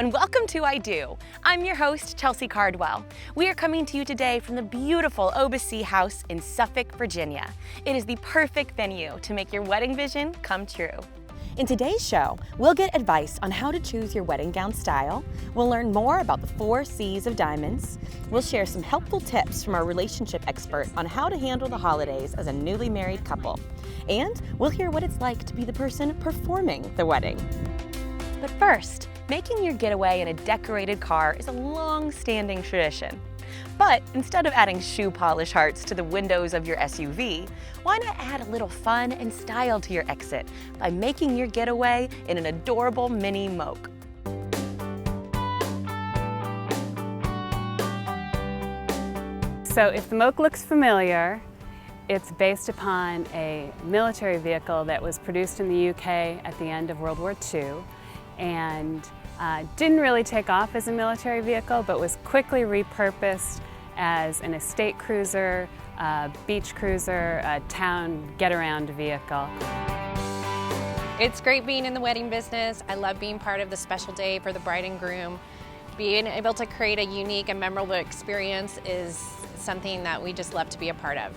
and welcome to I Do. I'm your host, Chelsea Cardwell. We are coming to you today from the beautiful Obacy House in Suffolk, Virginia. It is the perfect venue to make your wedding vision come true. In today's show, we'll get advice on how to choose your wedding gown style. We'll learn more about the 4 C's of diamonds. We'll share some helpful tips from our relationship expert on how to handle the holidays as a newly married couple. And we'll hear what it's like to be the person performing the wedding. But first, making your getaway in a decorated car is a long-standing tradition. But instead of adding shoe polish hearts to the windows of your SUV, why not add a little fun and style to your exit by making your getaway in an adorable mini Moke? So if the Moke looks familiar, it's based upon a military vehicle that was produced in the UK at the end of World War II and didn't really take off as a military vehicle, but was quickly repurposed as an estate cruiser, a beach cruiser, a town get-around vehicle. It's great being in the wedding business. I love being part of the special day for the bride and groom. Being able to create a unique and memorable experience is something that we just love to be a part of.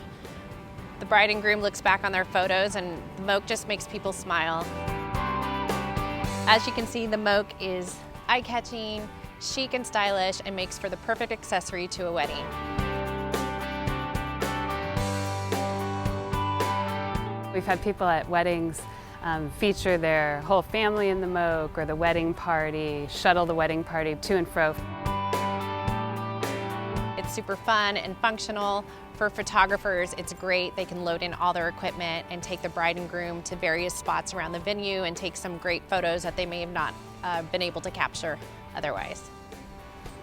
The bride and groom looks back on their photos and the Moke just makes people smile. As you can see, the Moke is eye-catching, chic and stylish, and makes for the perfect accessory to a wedding. We've had people at weddings feature their whole family in the Moke, or the wedding party, shuttle the wedding party to and fro. It's super fun and functional. For photographers, it's great. They can load in all their equipment and take the bride and groom to various spots around the venue and take some great photos that they may have not been able to capture otherwise.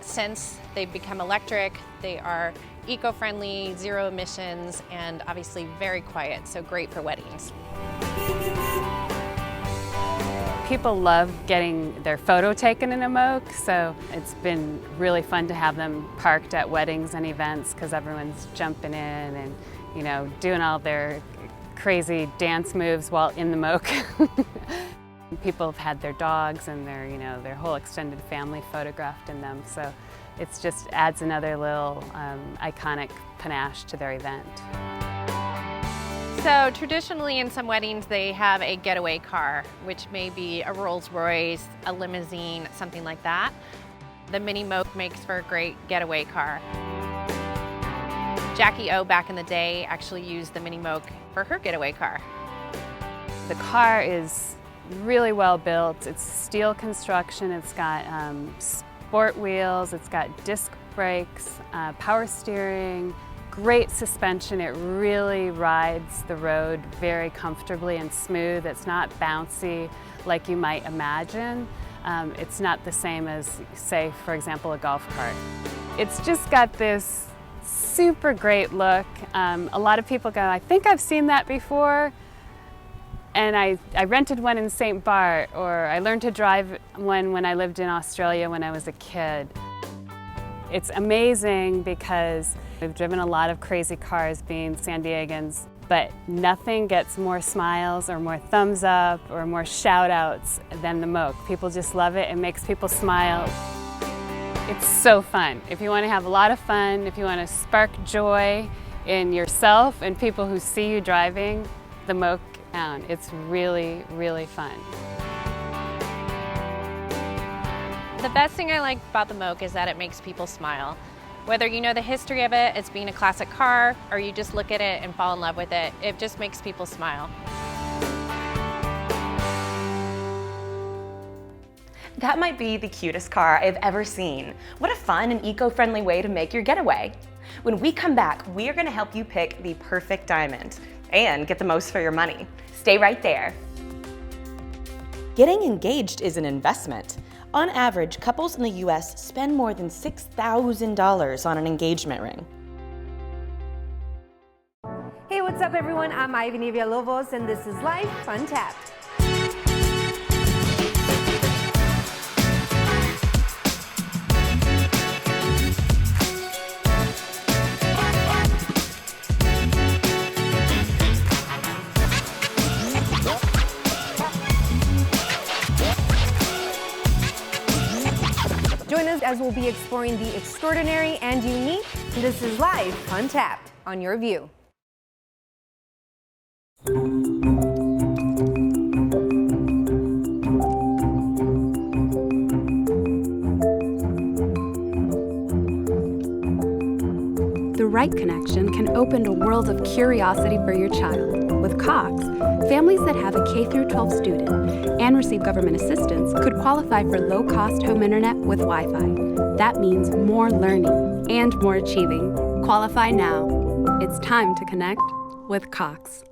Since they've become electric, they are eco-friendly, zero emissions, and obviously very quiet, so great for weddings. People love getting their photo taken in a Moke, so it's been really fun to have them parked at weddings and events because everyone's jumping in and, you know, doing all their crazy dance moves while in the Moke. People have had their dogs and their, you know, their whole extended family photographed in them, so it's just adds another little iconic panache to their event. So traditionally in some weddings they have a getaway car, which may be a Rolls Royce, a limousine, something like that. The mini Moke makes for a great getaway car. Jackie O back in the day actually used the mini Moke for her getaway car. The car is really well built. It's steel construction. It's got sport wheels. It's got disc brakes, power steering, great suspension. It really rides the road very comfortably and smooth. It's not bouncy like you might imagine. It's not the same as, say, for example, a golf cart. It's just got this super great look. A lot of people go, I think I've seen that before. And I rented one in St. Bart, or I learned to drive one when I lived in Australia when I was a kid. It's amazing because we've driven a lot of crazy cars being San Diegans, but nothing gets more smiles or more thumbs up or more shout outs than the Moke. People just love it. It makes people smile. It's so fun. If you want to have a lot of fun, if you want to spark joy in yourself and people who see you driving the Moke down, it's really, really fun. The best thing I like about the Moke is that it makes people smile. Whether you know the history of it, it's being a classic car, or you just look at it and fall in love with it, it just makes people smile. That might be the cutest car I've ever seen. What a fun and eco-friendly way to make your getaway. When we come back, we are going to help you pick the perfect diamond and get the most for your money. Stay right there. Getting engaged is an investment. On average, couples in the US spend more than $6,000 on an engagement ring. Hey, what's up everyone? I'm Ivy Villalobos and this is Life Untapped. as we'll be exploring the extraordinary and unique. This is Life Untapped on Your View. The right connection can open a world of curiosity for your child. With Cox, families that have a K-12 student and receive government assistance could qualify for low-cost home internet with Wi-Fi. That means more learning and more achieving. Qualify now. It's time to connect with Cox.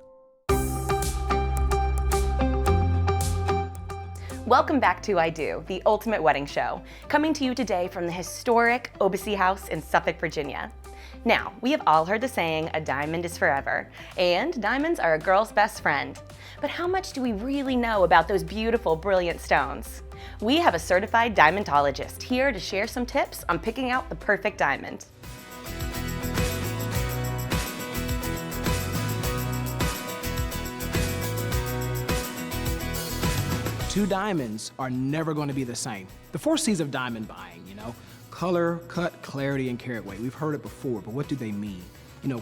Welcome back to I Do, the ultimate wedding show, coming to you today from the historic Obacy House in Suffolk, Virginia. Now, we have all heard the saying, a diamond is forever, and diamonds are a girl's best friend. But how much do we really know about those beautiful, brilliant stones? We have a certified diamondologist here to share some tips on picking out the perfect diamond. Two diamonds are never going to be the same. The 4 C's of diamond buying, color, cut, clarity, and carat weight. We've heard it before, but what do they mean?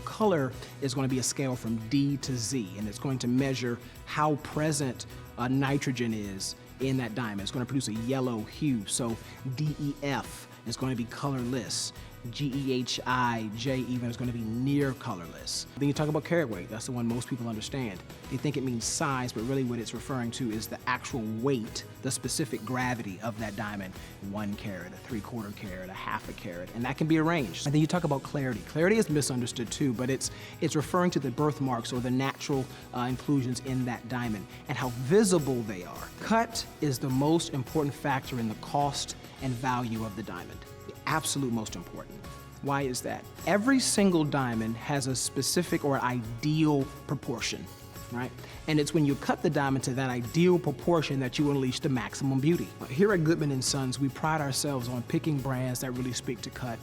Color is going to be a scale from D to Z, and it's going to measure how present nitrogen is in that diamond. It's going to produce a yellow hue, so DEF is going to be colorless. GEHI, even is going to be near colorless. Then you talk about carat weight. That's the one most people understand. They think it means size, but really what it's referring to is the actual weight, the specific gravity of that diamond. 1 carat, a 3/4 carat, a 1/2 carat, and that can be arranged. And then you talk about clarity. Clarity is misunderstood too, but it's referring to the birthmarks or the natural inclusions in that diamond and how visible they are. Cut is the most important factor in the cost and value of the diamond. The absolute most important. Why is that? Every single diamond has a specific or ideal proportion, right? And it's when you cut the diamond to that ideal proportion that you unleash the maximum beauty. Here at Goodman & Sons, we pride ourselves on picking brands that really speak to cut.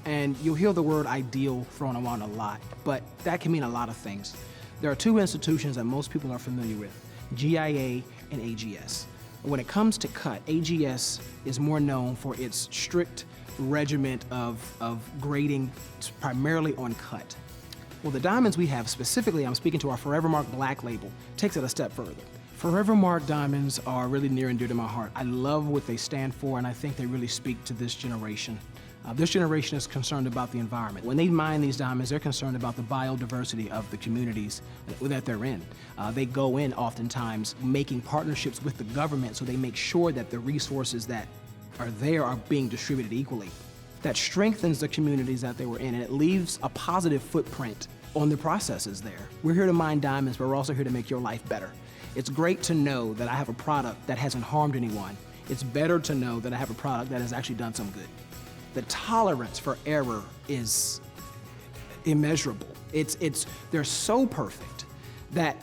And you'll hear the word ideal thrown around a lot, but that can mean a lot of things. There are 2 institutions that most people are familiar with, GIA and AGS. When it comes to cut, AGS is more known for its strict regiment of grading primarily on cut. Well, the diamonds we have, specifically, I'm speaking to our Forevermark Black label, takes it a step further. Forevermark diamonds are really near and dear to my heart. I love what they stand for, and I think they really speak to this generation. This generation is concerned about the environment. When they mine these diamonds, they're concerned about the biodiversity of the communities that they're in. They go in oftentimes making partnerships with the government so they make sure that the resources that are there are being distributed equally. That strengthens the communities that they were in, and it leaves a positive footprint on the processes there. We're here to mine diamonds, but we're also here to make your life better. It's great to know that I have a product that hasn't harmed anyone. It's better to know that I have a product that has actually done some good. The tolerance for error is immeasurable. They're so perfect that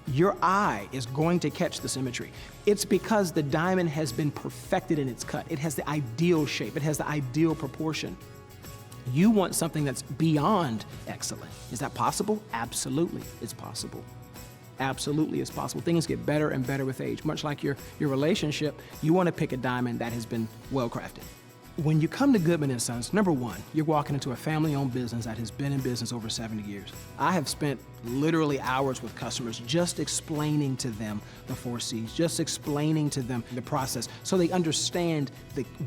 your eye is going to catch the symmetry. It's because the diamond has been perfected in its cut. It has the ideal shape. It has the ideal proportion. You want something that's beyond excellent. Is that possible? Absolutely, it's possible. Absolutely, it's possible. Things get better and better with age. Much like your relationship, you want to pick a diamond that has been well crafted. When you come to Goodman & Sons, number one, you're walking into a family-owned business that has been in business over 70 years. I have spent literally hours with customers just explaining to them the 4 C's, just explaining to them the process so they understand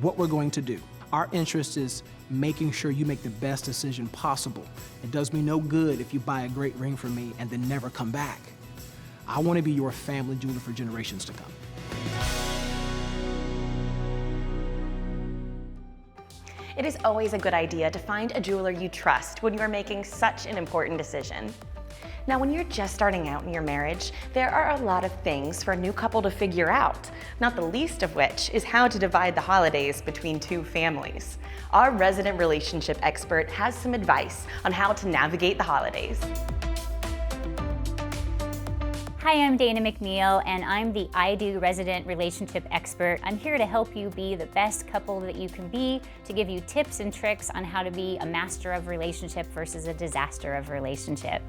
what we're going to do. Our interest is making sure you make the best decision possible. It does me no good if you buy a great ring from me and then never come back. I want to be your family jeweler for generations to come. It is always a good idea to find a jeweler you trust when you are making such an important decision. Now, when you're just starting out in your marriage, there are a lot of things for a new couple to figure out, not the least of which is how to divide the holidays between 2 families. Our resident relationship expert has some advice on how to navigate the holidays. Hi, I'm Dana McNeil, and I'm the I Do resident relationship expert. I'm here to help you be the best couple that you can be, to give you tips and tricks on how to be a master of relationship versus a disaster of relationship.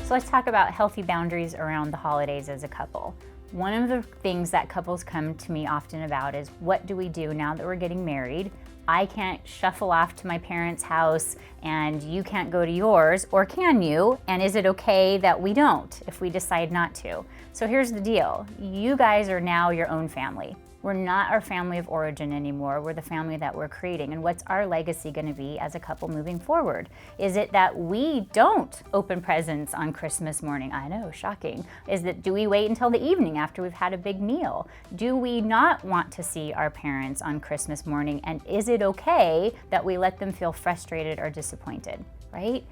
So let's talk about healthy boundaries around the holidays as a couple. One of the things that couples come to me often about is, what do we do now that we're getting married? I can't shuffle off to my parents' house and you can't go to yours, or can you? And is it okay that we don't if we decide not to? So here's the deal. You guys are now your own family. We're not our family of origin anymore. We're the family that we're creating. And what's our legacy going to be as a couple moving forward? Is it that we don't open presents on Christmas morning? I know, shocking. Is it, do we wait until the evening after we've had a big meal? Do we not want to see our parents on Christmas morning? And is it okay that we let them feel frustrated or disappointed, right?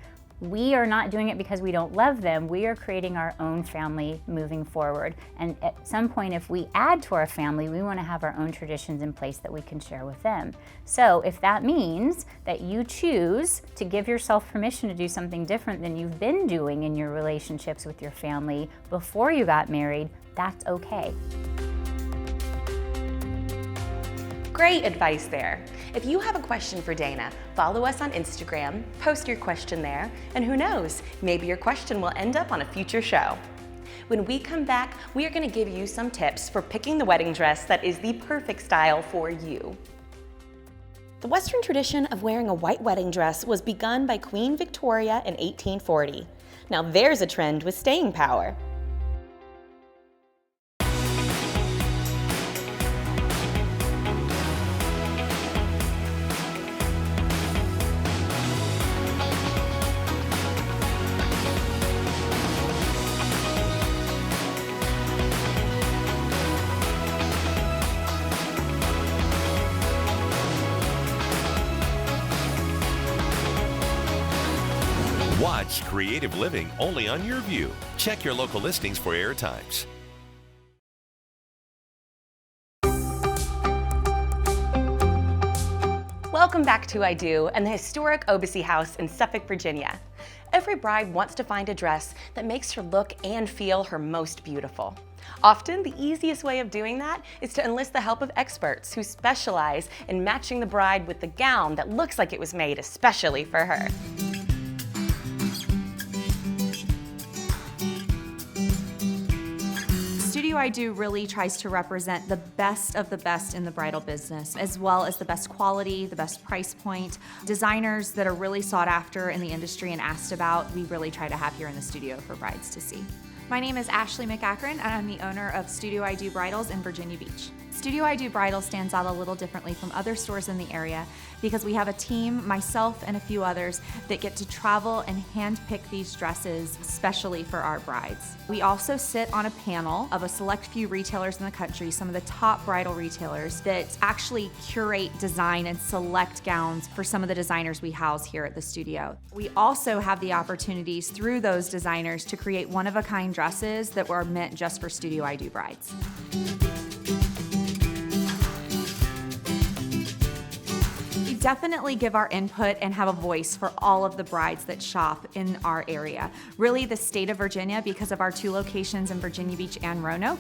We are not doing it because we don't love them. We are creating our own family moving forward. And at some point, if we add to our family, we want to have our own traditions in place that we can share with them. So if that means that you choose to give yourself permission to do something different than you've been doing in your relationships with your family before you got married, that's okay. Great advice there. If you have a question for Dana, follow us on Instagram, post your question there, and who knows, maybe your question will end up on a future show. When we come back, we are going to give you some tips for picking the wedding dress that is the perfect style for you. The Western tradition of wearing a white wedding dress was begun by Queen Victoria in 1840. Now there's a trend with staying power. Watch Creative Living only on Your View. Check your local listings for air times. Welcome back to I Do and the historic Obacy House in Suffolk, Virginia. Every bride wants to find a dress that makes her look and feel her most beautiful. Often, the easiest way of doing that is to enlist the help of experts who specialize in matching the bride with the gown that looks like it was made especially for her. Studio I Do really tries to represent the best of the best in the bridal business, as well as the best quality, the best price point. Designers that are really sought after in the industry and asked about, we really try to have here in the studio for brides to see. My name is Ashley McAkron, and I'm the owner of Studio I Do Bridals in Virginia Beach. Studio I Do Bridal stands out a little differently from other stores in the area because we have a team, myself and a few others, that get to travel and handpick these dresses specially for our brides. We also sit on a panel of a select few retailers in the country, some of the top bridal retailers, that actually curate, design, and select gowns for some of the designers we house here at the studio. We also have the opportunities through those designers to create one-of-a-kind dresses that were meant just for Studio I Do brides. Definitely give our input and have a voice for all of the brides that shop in our area. Really, the state of Virginia, because of our two locations in Virginia Beach and Roanoke,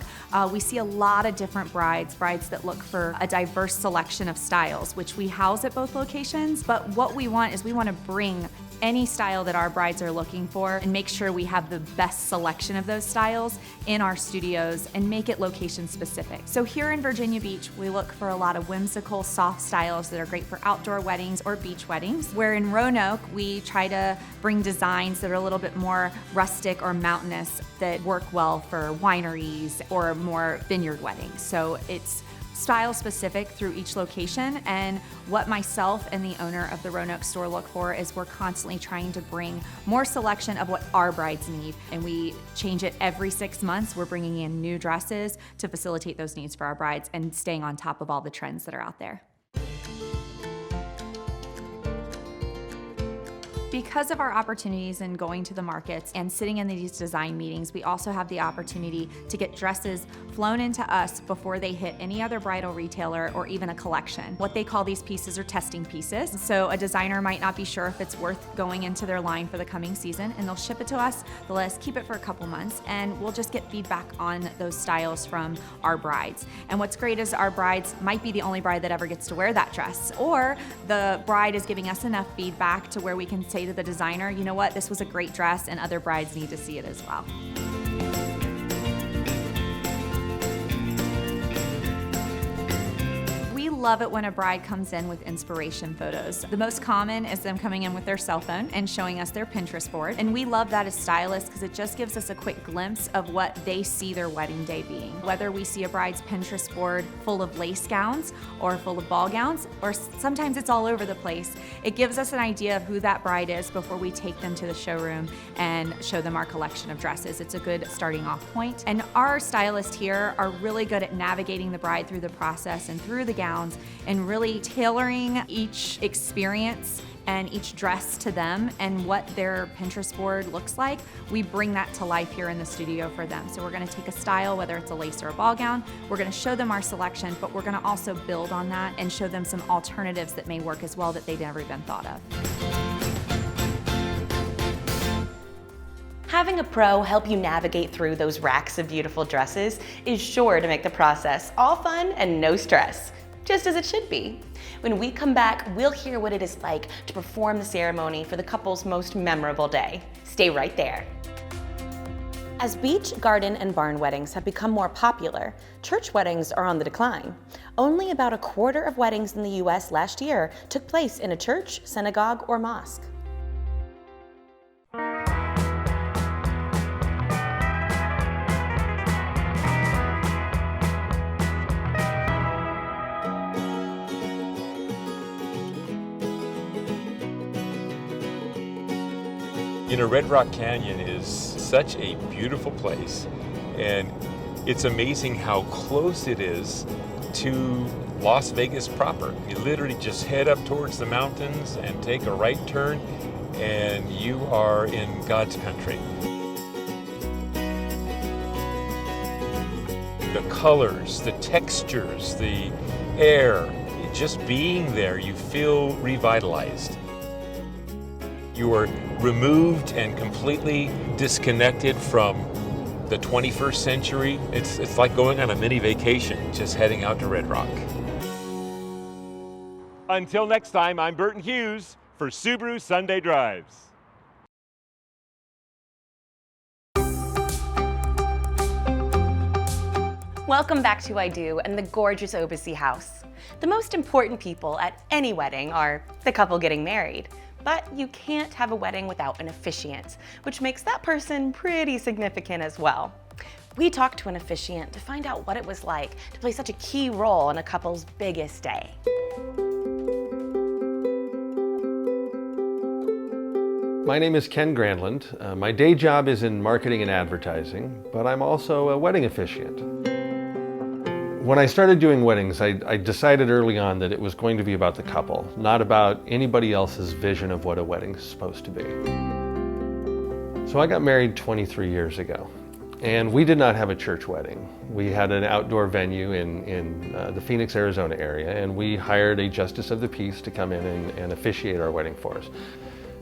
we see a lot of different brides that look for a diverse selection of styles, which we house at both locations. But what we want is we want to bring any style that our brides are looking for and make sure we have the best selection of those styles in our studios and make it location specific. So here in Virginia Beach, we look for a lot of whimsical, soft styles that are great for outdoor weddings or beach weddings, where in Roanoke, we try to bring designs that are a little bit more rustic or mountainous that work well for wineries or more vineyard weddings. So it's style specific through each location, and what myself and the owner of the Roanoke store look for is we're constantly trying to bring more selection of what our brides need, and we change it every 6 months. We're bringing in new dresses to facilitate those needs for our brides and staying on top of all the trends that are out there. Because of our opportunities in going to the markets and sitting in these design meetings, we also have the opportunity to get dresses flown into us before they hit any other bridal retailer or even a collection. What they call these pieces are testing pieces. So a designer might not be sure if it's worth going into their line for the coming season, and they'll ship it to us, they'll let us keep it for a couple months, and we'll just get feedback on those styles from our brides. And what's great is our brides might be the only bride that ever gets to wear that dress, or the bride is giving us enough feedback to where we can say to the designer, you know what, this was a great dress and other brides need to see it as well. love it when a bride comes in with inspiration photos. The most common is them coming in with their cell phone and showing us their Pinterest board. And we love that as stylists because it just gives us a quick glimpse of what they see their wedding day being. Whether we see a bride's Pinterest board full of lace gowns or full of ball gowns, or sometimes it's all over the place, it gives us an idea of who that bride is before we take them to the showroom and show them our collection of dresses. It's a good starting off point. And our stylists here are really good at navigating the bride through the process and through the gowns and really tailoring each experience and each dress to them and what their Pinterest board looks like. We bring that to life here in the studio for them. So we're gonna take a style, whether it's a lace or a ball gown, we're gonna show them our selection, but we're gonna also build on that and show them some alternatives that may work as well that they've never even thought of. Having a pro help you navigate through those racks of beautiful dresses is sure to make the process all fun and no stress, just as it should be. When we come back, we'll hear what it is like to perform the ceremony for the couple's most memorable day. Stay right there. As beach, garden, and barn weddings have become more popular, church weddings are on the decline. Only about a quarter of weddings in the US last year took place in a church, synagogue, or mosque. You know, Red Rock Canyon is such a beautiful place, and it's amazing how close it is to Las Vegas proper. You literally just head up towards the mountains and take a right turn, and you are in God's country. The colors, the textures, the air, just being there, you feel revitalized. You are removed and completely disconnected from the 21st century. It's like going on a mini vacation, just heading out to Red Rock. Until next time, I'm Burton Hughes for Subaru Sunday Drives. Welcome back to I Do and the gorgeous Obacy house. The most important people at any wedding are the couple getting married. But you can't have a wedding without an officiant, which makes that person pretty significant as well. We talked to an officiant to find out what it was like to play such a key role in a couple's biggest day. My name is Ken Grandland. My day job is in marketing and advertising, but I'm also a wedding officiant. When I started doing weddings, I decided early on that it was going to be about the couple, not about anybody else's vision of what a wedding is supposed to be. So I got married 23 years ago, and we did not have a church wedding. We had an outdoor venue in the Phoenix, Arizona area, and we hired a justice of the peace to come in and officiate our wedding for us.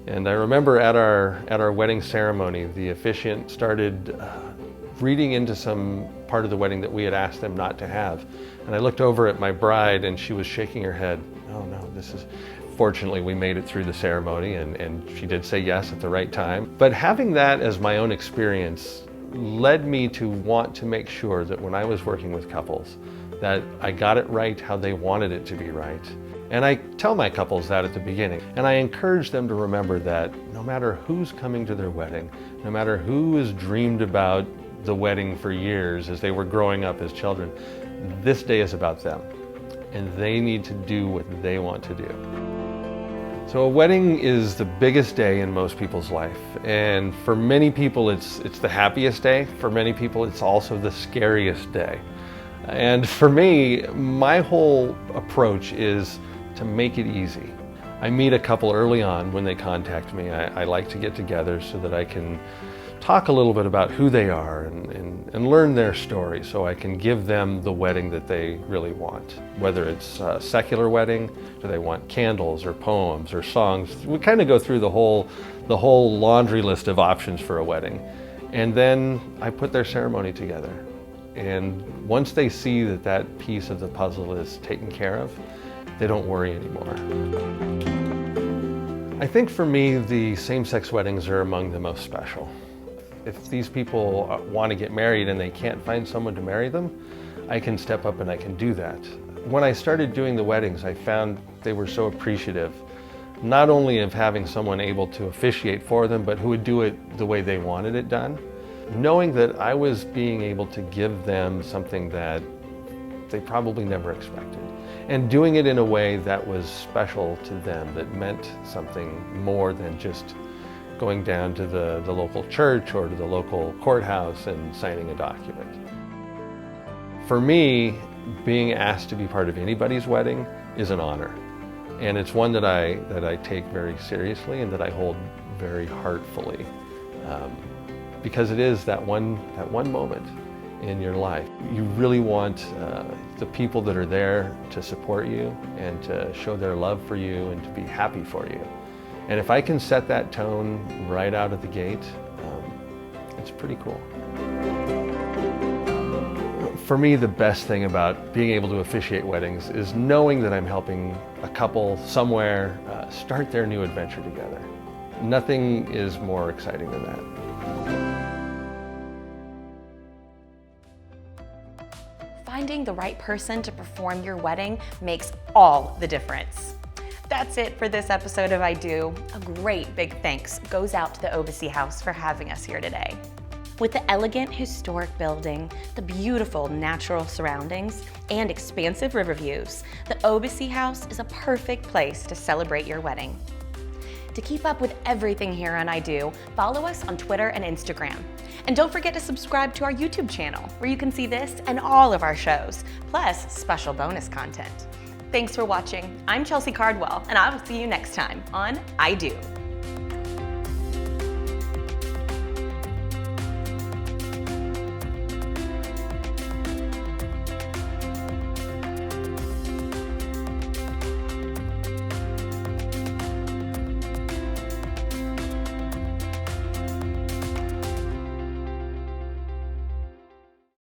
And I remember at our wedding ceremony, the officiant started reading into some part of the wedding that we had asked them not to have. And I looked over at my bride and she was shaking her head. Oh no, this is... Fortunately, we made it through the ceremony and she did say yes at the right time. But having that as my own experience led me to want to make sure that when I was working with couples, that I got it right how they wanted it to be right. And I tell my couples that at the beginning. And I encourage them to remember that no matter who's coming to their wedding, no matter who has dreamed about the wedding for years as they were growing up as children, this day is about them. And they need to do what they want to do. So a wedding is the biggest day in most people's life. And for many people, it's the happiest day. For many people, it's also the scariest day. And for me, my whole approach is to make it easy. I meet a couple early on when they contact me. I like to get together so that I can talk a little bit about who they are and learn their story so I can give them the wedding that they really want. Whether it's a secular wedding, do they want candles or poems or songs? We kind of go through the whole laundry list of options for a wedding. And then I put their ceremony together. And once they see that that piece of the puzzle is taken care of, they don't worry anymore. I think for me, the same-sex weddings are among the most special. If these people want to get married and they can't find someone to marry them, I can step up and I can do that. When I started doing the weddings, I found they were so appreciative, not only of having someone able to officiate for them, but who would do it the way they wanted it done. Knowing that I was being able to give them something that they probably never expected, and doing it in a way that was special to them, that meant something more than just going down to the local church or to the local courthouse and signing a document. For me, being asked to be part of anybody's wedding is an honor. And it's one that I take very seriously and that I hold very heartfully. Because it is that one moment in your life. You really want the people that are there to support you and to show their love for you and to be happy for you. And if I can set that tone right out of the gate, it's pretty cool. For me, the best thing about being able to officiate weddings is knowing that I'm helping a couple somewhere start their new adventure together. Nothing is more exciting than that. Finding the right person to perform your wedding makes all the difference. That's it for this episode of I Do. A great big thanks goes out to the Obacy House for having us here today. With the elegant historic building, the beautiful natural surroundings, and expansive river views, the Obacy House is a perfect place to celebrate your wedding. To keep up with everything here on I Do, follow us on Twitter and Instagram. And don't forget to subscribe to our YouTube channel, where you can see this and all of our shows, plus special bonus content. Thanks for watching. I'm Chelsea Cardwell, and I will see you next time on I Do.